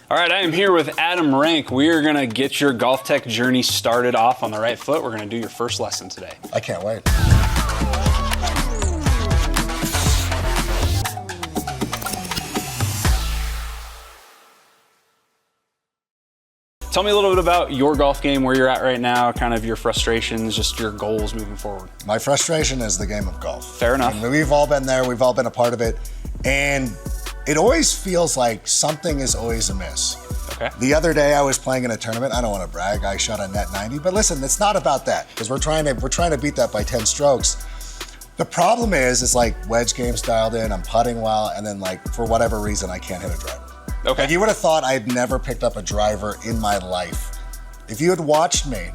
All right, I am here with Adam Rank. We are gonna get your GOLFTEC journey started off on the right foot. We're gonna do your first lesson today. I can't wait. Tell me a little bit about your golf game, where you're at right now, kind of your frustrations, just your goals moving forward. My frustration is the game of golf. Fair enough. I mean, we've all been there, we've all been a part of it, and it always feels like something is always amiss. Okay. The other day I was playing in a tournament, I don't want to brag, I shot a net 90, but listen, it's not about that, because we're trying to beat that by 10 strokes. The problem is like wedge game's dialed in, I'm putting well, and then like, for whatever reason, I can't hit a driver. Okay. Like, you would have thought I'd never picked up a driver in my life. If you had watched me,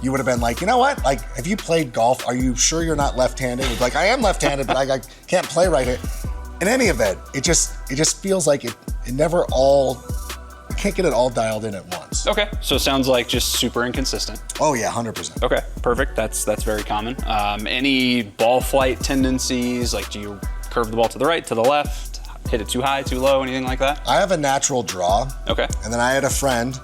you would have been like, you know what? Like, have you played golf? Are you sure you're not left-handed? Like, I am left-handed, but I can't play right here. In any event, it just feels like it never all, you can't get it all dialed in at once. Okay, so it sounds like just super inconsistent. Oh yeah, 100%. Okay, perfect. That's very common. Any ball flight tendencies? Like, do you curve the ball to the right, to the left? Hit it too high, too low, anything like that? I have a natural draw. Okay. And then I had a friend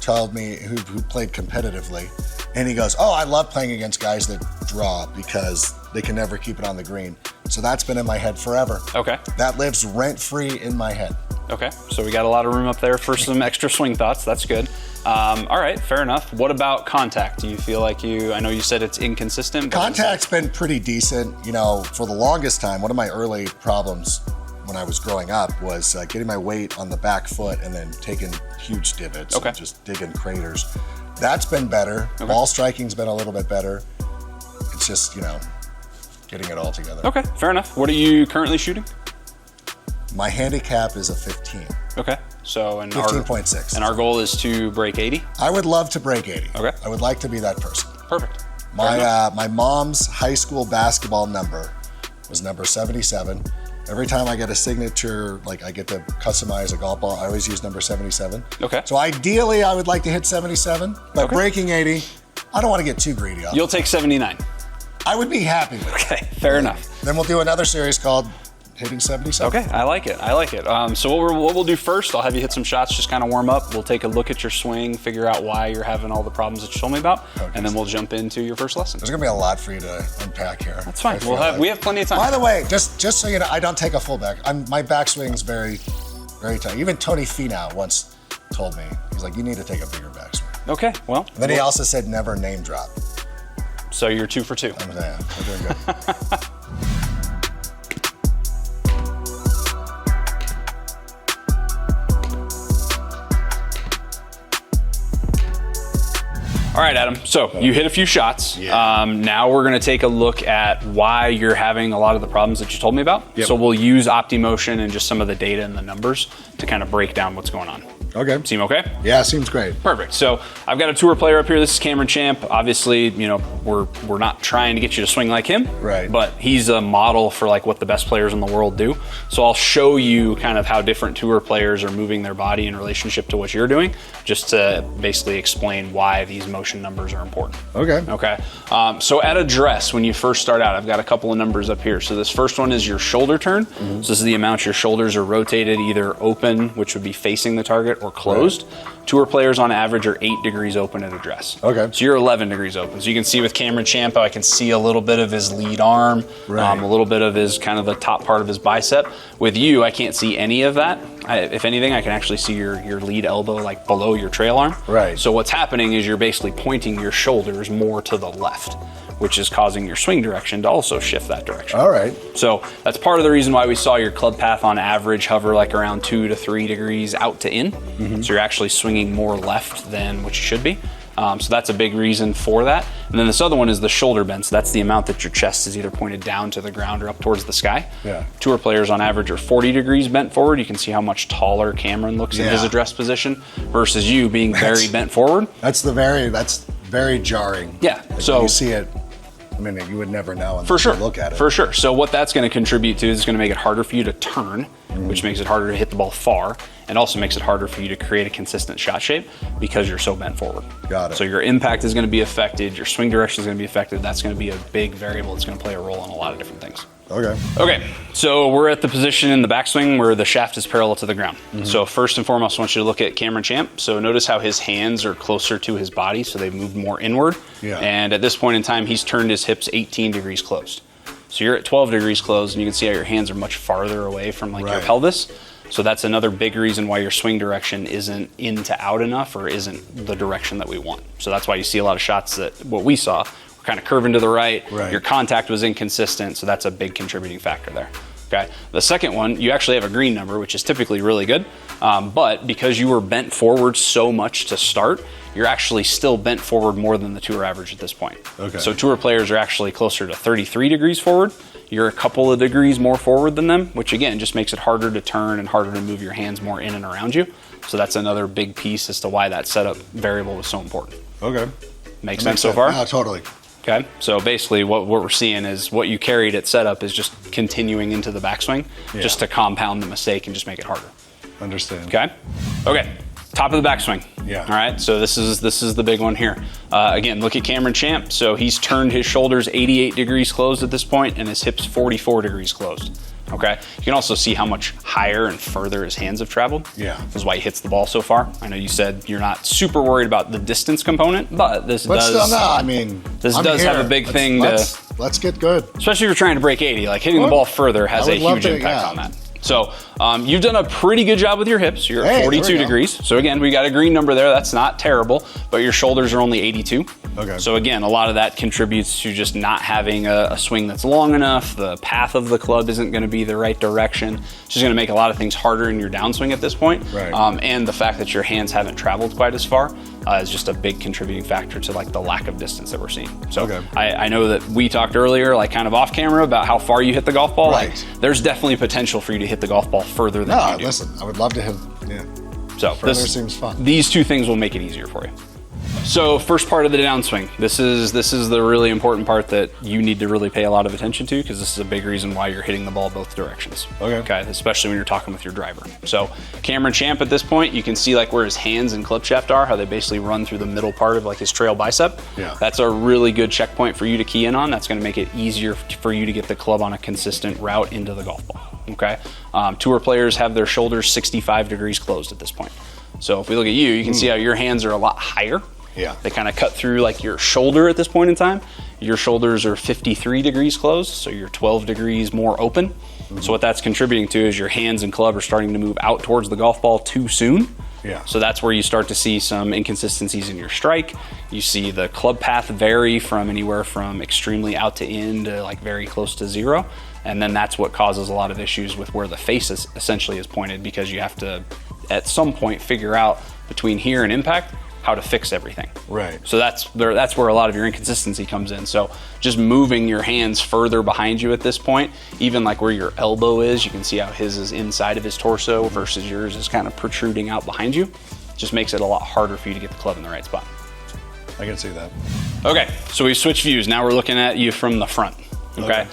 told me who played competitively, and he goes, oh, I love playing against guys that draw because they can never keep it on the green. So that's been in my head forever. Okay. That lives rent-free in my head. Okay, so we got a lot of room up there for some extra swing thoughts. That's good. All right, fair enough. What about contact? Do you feel like I know you said it's inconsistent. But Contact's been pretty decent. You know, for the longest time, one of my early problems when I was growing up was getting my weight on the back foot and then taking huge divots and just digging craters. That's been better. Okay. Ball striking's been a little bit better. It's just, you know, getting it all together. Okay, fair enough. What are you currently shooting? My handicap is a 15. Okay, so 15.6. And our goal is to break 80? I would love to break 80. Okay. I would like to be that person. Perfect. My mom's high school basketball number was number 77. Every time I get a signature, like I get to customize a golf ball, I always use number 77. Okay. So ideally, I would like to hit 77, but breaking 80, I don't want to get too greedy. You'll take 79. I would be happy with it. Okay, fair enough. Then we'll do another series called Hitting 77. Okay, I like it. I like it. So what we'll do first, I'll have you hit some shots, just kind of warm up. We'll take a look at your swing, figure out why you're having all the problems that you told me about, and then we'll jump into your first lesson. There's gonna be a lot for you to unpack here. That's fine. We have plenty of time. By the way, just so you know, I don't take a full back. My backswing's very, very tight. Even Tony Finau once told me, he's like, you need to take a bigger backswing. Okay, well. And then he also said never name drop. So you're 2 for 2. We're doing good. All right, Adam, so you hit a few shots. Yeah. Now we're gonna take a look at why you're having a lot of the problems that you told me about. Yep. So we'll use OptiMotion and just some of the data and the numbers to kind of break down what's going on. Okay. Seem okay? Yeah, seems great. Perfect. So I've got a tour player up here. This is Cameron Champ. Obviously, you know, we're not trying to get you to swing like him, right? But he's a model for like what the best players in the world do. So I'll show you kind of how different tour players are moving their body in relationship to what you're doing, just to basically explain why these motion numbers are important. Okay. Okay. So at address, when you first start out, I've got a couple of numbers up here. So this first one is your shoulder turn. So this is the amount your shoulders are rotated, either open, which would be facing the target, or closed. Right. Tour players on average are 8 degrees open at address. Okay. So you're 11 degrees open. So you can see with Cameron Champa, I can see a little bit of his lead arm, right. A little bit of his kind of the top part of his bicep. With you, I can't see any of that. If anything, I can actually see your lead elbow like below your trail arm. Right. So what's happening is you're basically pointing your shoulders more to the left, which is causing your swing direction to also shift that direction. All right. So that's part of the reason why we saw your club path on average hover like around 2 to 3 degrees out to in. So you're actually swinging more left than what you should be. So that's a big reason for that. And then this other one is the shoulder bend. So that's the amount that your chest is either pointed down to the ground or up towards the sky. Yeah. Tour players on average are 40 degrees bent forward. You can see how much taller Cameron looks in his address position versus you being very bent forward. That's very jarring. Yeah. Like so you see it. I mean, you would never know unless for sure. you look at it. For sure. So what that's going to contribute to is going to make it harder for you to turn, which makes it harder to hit the ball far, and also makes it harder for you to create a consistent shot shape because you're so bent forward. Got it. So your impact is going to be affected, your swing direction is going to be affected. That's going to be a big variable that's going to play a role in a lot of different things. Okay. Okay, so we're at the position in the backswing where the shaft is parallel to the ground. So first and foremost, I want you to look at Cameron Champ. So notice how his hands are closer to his body, so they've moved more inward. Yeah. And at this point in time, he's turned his hips 18 degrees closed. So you're at 12 degrees closed, and you can see how your hands are much farther away from like your pelvis. So that's another big reason why your swing direction isn't in to out enough or isn't the direction that we want. So that's why you see a lot of shots that what we saw were kind of curving to the right. Your contact was inconsistent, so that's a big contributing factor there. Okay. The second one, you actually have a green number, which is typically really good. But because you were bent forward so much to start, you're actually still bent forward more than the tour average at this point. Okay. So tour players are actually closer to 33 degrees forward. You're a couple of degrees more forward than them, which again, just makes it harder to turn and harder to move your hands more in and around you. So that's another big piece as to why that setup variable was so important. Okay. Make sense so far? Totally. Okay, so basically what we're seeing is what you carried at setup is just continuing into the backswing, just to compound the mistake and just make it harder. Understand. Okay? Okay, top of the backswing. Yeah. All right, so this is the big one here. Again, look at Cameron Champ. So he's turned his shoulders 88 degrees closed at this point and his hips 44 degrees closed. Okay, you can also see how much higher and further his hands have traveled. Yeah. This is why he hits the ball so far. I know you said you're not super worried about the distance component, but this does. Still, no, I mean, this does have a big thing let's get good. Especially if you're trying to break 80, like hitting the ball further has a huge impact on that. So you've done a pretty good job with your hips. You're at 42 degrees. So again, we got a green number there. That's not terrible, but your shoulders are only 82. Okay. So again, a lot of that contributes to just not having a swing that's long enough. The path of the club isn't going to be the right direction. It's just going to make a lot of things harder in your downswing at this point. Right. And the fact that your hands haven't traveled quite as far is just a big contributing factor to like the lack of distance that we're seeing. So I know that we talked earlier, like kind of off camera, about how far you hit the golf ball. Like there's definitely potential for you to hit the golf ball further than you do. Listen, I would love to hit. Yeah. So further seems fun. These two things will make it easier for you. So first part of the downswing, this is the really important part that you need to really pay a lot of attention to, because this is a big reason why you're hitting the ball both directions. Okay, especially when you're talking with your driver. So Cameron Champ at this point, you can see like where his hands and club shaft are, how they basically run through the middle part of like his trail bicep. Yeah. That's a really good checkpoint for you to key in on. That's going to make it easier for you to get the club on a consistent route into the golf ball. Okay, tour players have their shoulders 65 degrees closed at this point. So if we look at you, you can see how your hands are a lot higher. Yeah. They kind of cut through like your shoulder at this point in time. Your shoulders are 53 degrees closed, so you're 12 degrees more open. So what that's contributing to is your hands and club are starting to move out towards the golf ball too soon. Yeah. So that's where you start to see some inconsistencies in your strike. You see the club path vary from anywhere from extremely out to in to like very close to zero. And then that's what causes a lot of issues with where the face essentially is pointed, because you have to, at some point, figure out between here and impact how to fix everything. Right. So that's where a lot of your inconsistency comes in. So just moving your hands further behind you at this point, even like where your elbow is, you can see how his is inside of his torso versus yours is kind of protruding out behind you. Just makes it a lot harder for you to get the club in the right spot. I can see that. Okay, so we've switched views. Now we're looking at you from the front. Okay.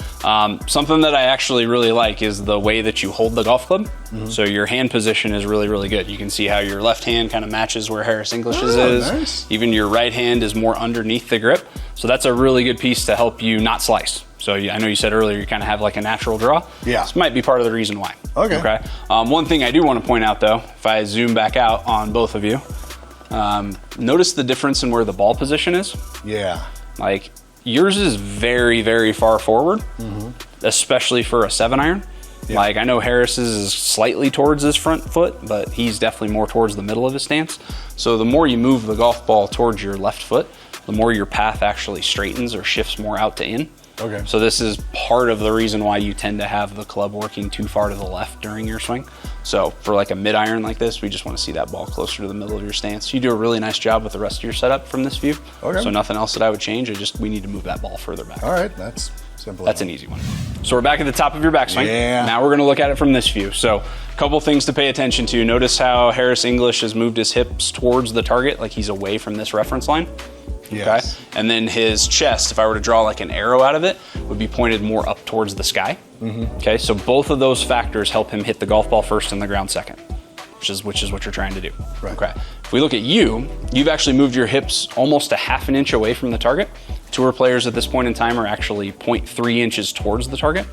Something that I actually really like is the way that you hold the golf club. So your hand position is really, really good. You can see how your left hand kind of matches where Harris English's is. Nice. Even your right hand is more underneath the grip. So that's a really good piece to help you not slice. So I know you said earlier you kind of have like a natural draw. Yeah. This might be part of the reason why. Okay. One thing I do want to point out though, if I zoom back out on both of you, notice the difference in where the ball position is. Yeah. Like, yours is very, very far forward, especially for a 7-iron. Yeah. Like, I know Harris's is slightly towards his front foot, but he's definitely more towards the middle of his stance. So the more you move the golf ball towards your left foot, the more your path actually straightens or shifts more out to in. Okay. So this is part of the reason why you tend to have the club working too far to the left during your swing. So for like a mid-iron like this, we just want to see that ball closer to the middle of your stance. You do a really nice job with the rest of your setup from this view. Okay. So nothing else that I would change. We need to move that ball further back. All right, that's simple. That's an easy one. So we're back at the top of your backswing. Yeah. Now we're going to look at it from this view. So a couple things to pay attention to. Notice how Harris English has moved his hips towards the target, like he's away from this reference line. Yes. Okay. And then his chest, if I were to draw like an arrow out of it, would be pointed more up towards the sky. Okay. So both of those factors help him hit the golf ball first and the ground second, which is what you're trying to do. Right. Okay. If we look at you've actually moved your hips almost a half an inch away from the target. Tour players at this point in time are actually 0.3 inches towards the target.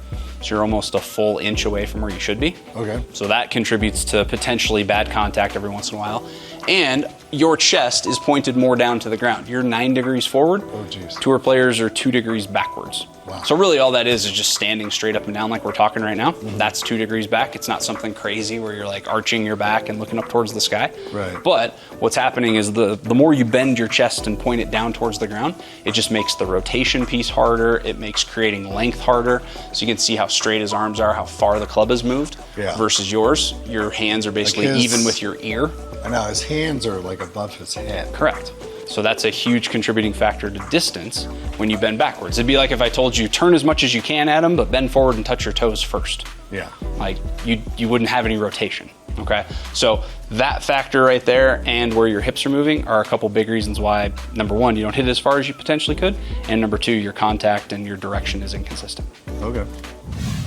So you're almost a full inch away from where you should be. Okay. So that contributes to potentially bad contact every once in a while. And your chest is pointed more down to the ground. You're 9 degrees forward. Oh, geez. Tour players are 2 degrees backwards. Wow. So really all that is just standing straight up and down like we're talking right now. That's 2 degrees back. It's not something crazy where you're like arching your back and looking up towards the sky. Right. But what's happening is the more you bend your chest and point it down towards the ground, it just makes the rotation piece harder. It makes creating length harder. So you can see how straight his arms are, how far the club has moved versus yours. Your hands are basically Like even with your ear. I know, his hands are like above his head. Correct. So that's a huge contributing factor to distance when you bend backwards. It'd be like if I told you turn as much as you can, Adam, but bend forward and touch your toes first. Yeah. Like you wouldn't have any rotation. Okay. So that factor right there and where your hips are moving are a couple big reasons why, number one, you don't hit it as far as you potentially could, and number two, your contact and your direction is inconsistent. Okay.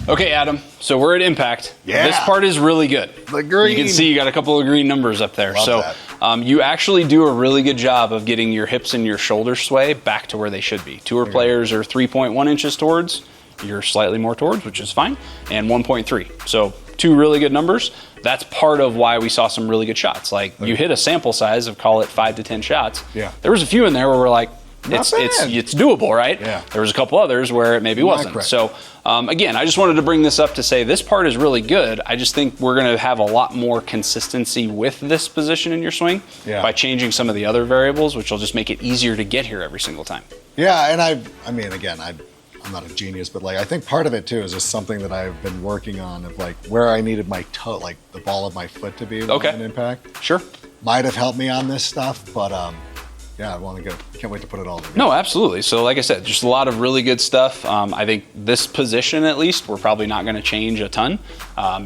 Okay, Adam, so we're at impact. Yeah. This part is really good. The green. You can see you got a couple of green numbers up there. Love so that. you actually do a really good job of getting your hips and your shoulders sway back to where they should be. Tour players are 3.1 inches towards, you're slightly more towards, which is fine, and 1.3. So 2 really good numbers. That's part of why we saw some really good shots. Like you hit a sample size of, call it 5 to 10 shots. Yeah. There was a few in there where we're like, it's doable, right? Yeah. There was a couple others where it maybe wasn't. correct. So again, I just wanted to bring this up to say this part is really good. I just think we're going to have a lot more consistency with this position in your swing by changing some of the other variables, which will just make it easier to get here every single time. Yeah, and I mean, again, I'm not a genius, but like I think part of it too is just something that I've been working on of like where I needed my toe, like the ball of my foot to be with an impact. Sure. Might have helped me on this stuff, but yeah, can't wait to put it all together. No, absolutely. So like I said, just a lot of really good stuff. I think this position, at least, we're probably not going to change a ton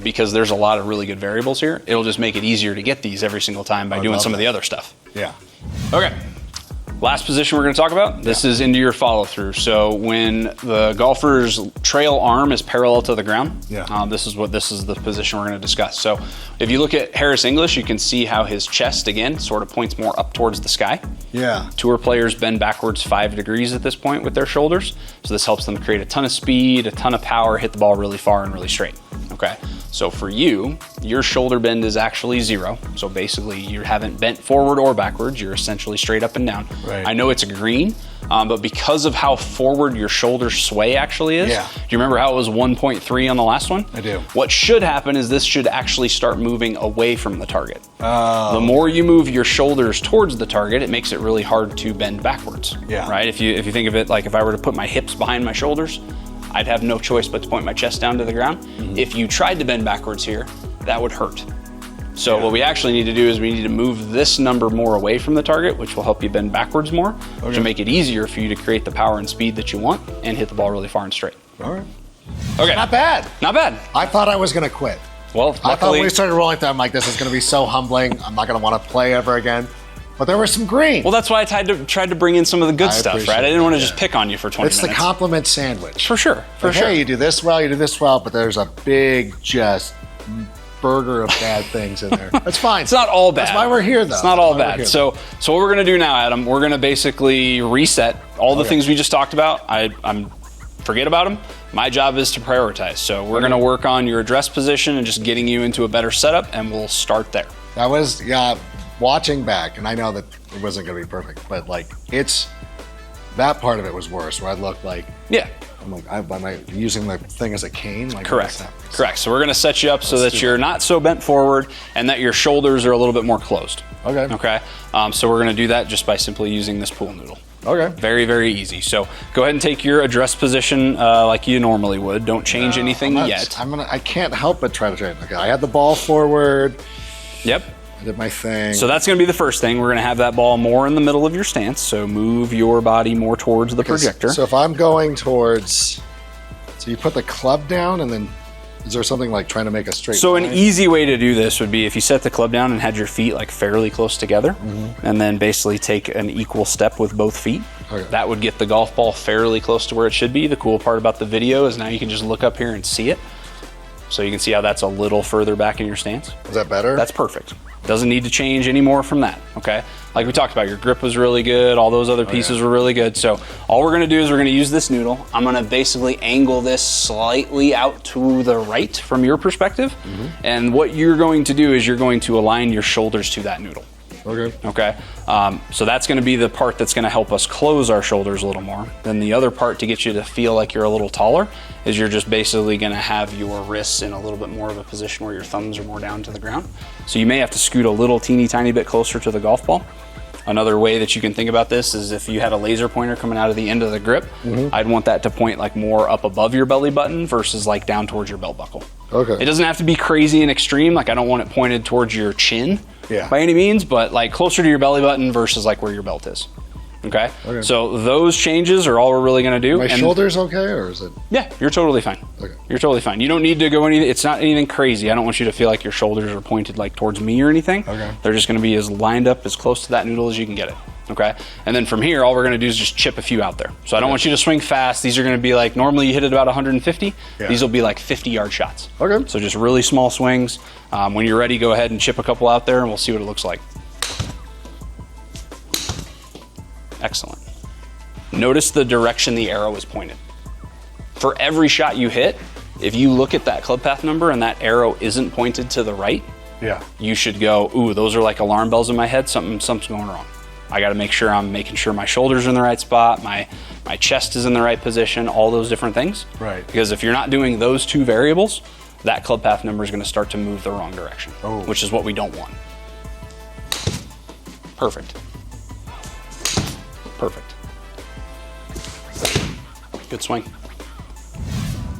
because there's a lot of really good variables here. It'll just make it easier to get these every single time by doing some of the other stuff. Yeah. Okay. Last position we're going to talk about, this is into your follow through. So when the golfer's trail arm is parallel to the ground, this is the position we're going to discuss. So if you look at Harris English, you can see how his chest, again, sort of points more up towards the sky. Yeah. Tour players bend backwards 5 degrees at this point with their shoulders. So this helps them create a ton of speed, a ton of power, hit the ball really far and really straight. Okay. So for you, your shoulder bend is actually 0. So basically you haven't bent forward or backwards. You're essentially straight up and down. Right. I know it's a green, but because of how forward your shoulder sway actually is, do you remember how it was 1.3 on the last one? I do. What should happen is this should actually start moving away from the target. The more you move your shoulders towards the target, it makes it really hard to bend backwards. Yeah. Right? If you think of it like if I were to put my hips behind my shoulders, I'd have no choice but to point my chest down to the ground. If you tried to bend backwards here, that would hurt. So what we actually need to do is we need to move this number more away from the target, which will help you bend backwards more, which will make it easier for you to create the power and speed that you want and hit the ball really far and straight. All right. Okay. Not bad. Not bad. I thought I was going to quit. Well, I thought luckily, when we started rolling through, I'm like, this is going to be so humbling. I'm not going to want to play ever again. But there was some green. well, that's why I tried to bring in some of the good stuff, right? I didn't want to that, just pick on you for 20 It's minutes. the compliment sandwich. For sure. For Like, sure. hey, you do this well, you do this well, but there's a big just burger of bad things in there. That's fine. It's not all bad. That's why we're here, though. It's not all That's why we're bad. here. So what we're going to do now, Adam, we're going to basically reset all the things we just talked about. I'm forget about them. My job is to prioritize. So we're going to work on your address position and just getting you into a better setup, and we'll start there. That was, watching back, and I know that it wasn't going to be perfect, but like that part of it was worse, where I looked like, I'm like, am I using the thing as a cane? Like, Correct. So we're going to set you up so that you're not so bent forward and that your shoulders are a little bit more closed. Okay. So we're going to do that just by simply using this pool noodle. Okay. Very, very easy. So go ahead and take your address position like you normally would. Don't change anything yet. I can't help but try to change. Okay, I had the ball forward. Yep. I did my thing. So that's going to be the first thing. We're going to have that ball more in the middle of your stance. So move your body more towards the projector. So if I'm going towards, so you put the club down and then, is there something like trying to make a straight So line? an easy way to do this would be if you set the club down and had your feet like fairly close together, and then basically take an equal step with both feet. Okay. That would get the golf ball fairly close to where it should be. The cool part about the video is now you can just look up here and see it. So you can see how that's a little further back in your stance. Is that better? That's perfect. Doesn't need to change any more from that, okay? Like we talked about, your grip was really good, all those other pieces were really good. So all we're gonna do is we're gonna use this noodle. I'm gonna basically angle this slightly out to the right from your perspective. And what you're going to do is you're going to align your shoulders to that noodle. Okay. So that's going to be the part that's going to help us close our shoulders a little more. Then the other part to get you to feel like you're a little taller is you're just basically going to have your wrists in a little bit more of a position where your thumbs are more down to the ground. So you may have to scoot a little teeny tiny bit closer to the golf ball. Another way that you can think about this is if you had a laser pointer coming out of the end of the grip, I'd want that to point like more up above your belly button versus like down towards your belt buckle. It doesn't have to be crazy and extreme. Like I don't want it pointed towards your chin by any means, but like closer to your belly button versus like where your belt is. Okay. So those changes are all we're really going to do. My shoulders okay, or is it? Yeah, you're totally fine. You're totally fine. You don't need to go anything. It's not anything crazy. I don't want you to feel like your shoulders are pointed like towards me or anything. They're just going to be as lined up as close to that noodle as you can get it. Okay. And then from here, all we're going to do is just chip a few out there. So I don't want you to swing fast. These are going to be like, normally you hit it about 150. These will be like 50-yard shots. So just really small swings. When you're ready, go ahead and chip a couple out there and we'll see what it looks like. Excellent. Notice the direction the arrow is pointed. For every shot you hit, if you look at that club path number and that arrow isn't pointed to the right, you should go, ooh, those are like alarm bells in my head. Something's going wrong. I got to make sure I'm making sure my shoulders are in the right spot, my chest is in the right position, all those different things. Because if you're not doing those two variables, that club path number is going to start to move the wrong direction, which is what we don't want. Perfect. Perfect. Good swing.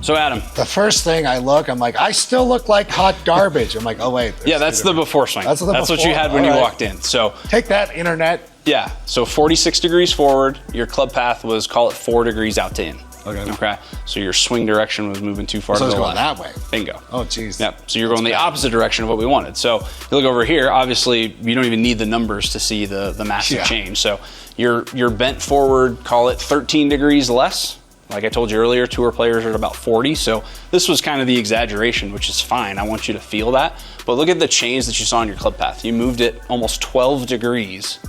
So Adam. The first thing I look, I'm like, I still look like hot garbage. I'm like, oh wait. Yeah, that's the before swing. That's what you had when you walked in. So take that, internet. Yeah, so 46 degrees forward, your club path was, call it 4 degrees out to in. Okay. So your swing direction was moving too far to the left. So it's going that way. Bingo. Oh, geez. Yep. So you're going the opposite direction of what we wanted. So you look over here, obviously you don't even need the numbers to see the massive change. So you're bent forward, call it 13 degrees less. Like I told you earlier, tour players are at about 40. So this was kind of the exaggeration, which is fine. I want you to feel that. But look at the change that you saw in your club path. You moved it almost 12 degrees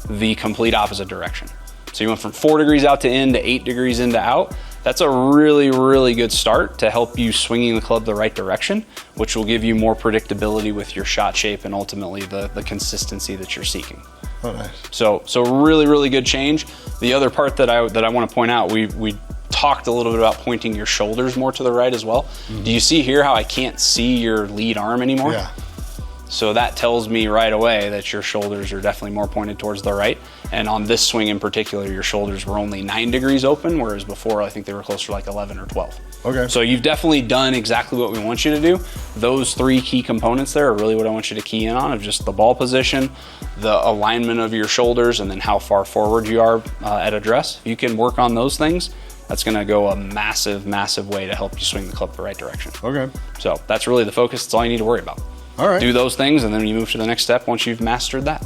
the complete opposite direction. So you went from 4 degrees out to in to 8 degrees in to out. That's a really, really good start to help you swinging the club the right direction, which will give you more predictability with your shot shape and ultimately the consistency that you're seeking. Oh, nice. So really, really good change. The other part that I want to point out, we talked a little bit about pointing your shoulders more to the right as well. Do you see here how I can't see your lead arm anymore? Yeah. So that tells me right away that your shoulders are definitely more pointed towards the right. And on this swing in particular, your shoulders were only 9 degrees open, whereas before I think they were closer to like 11 or 12. So you've definitely done exactly what we want you to do. Those 3 key components there are really what I want you to key in on, of just the ball position, the alignment of your shoulders, and then how far forward you are at address. If you can work on those things, that's going to go a massive, massive way to help you swing the club the right direction. So that's really the focus. That's all you need to worry about. Do those things, and then you move to the next step once you've mastered that.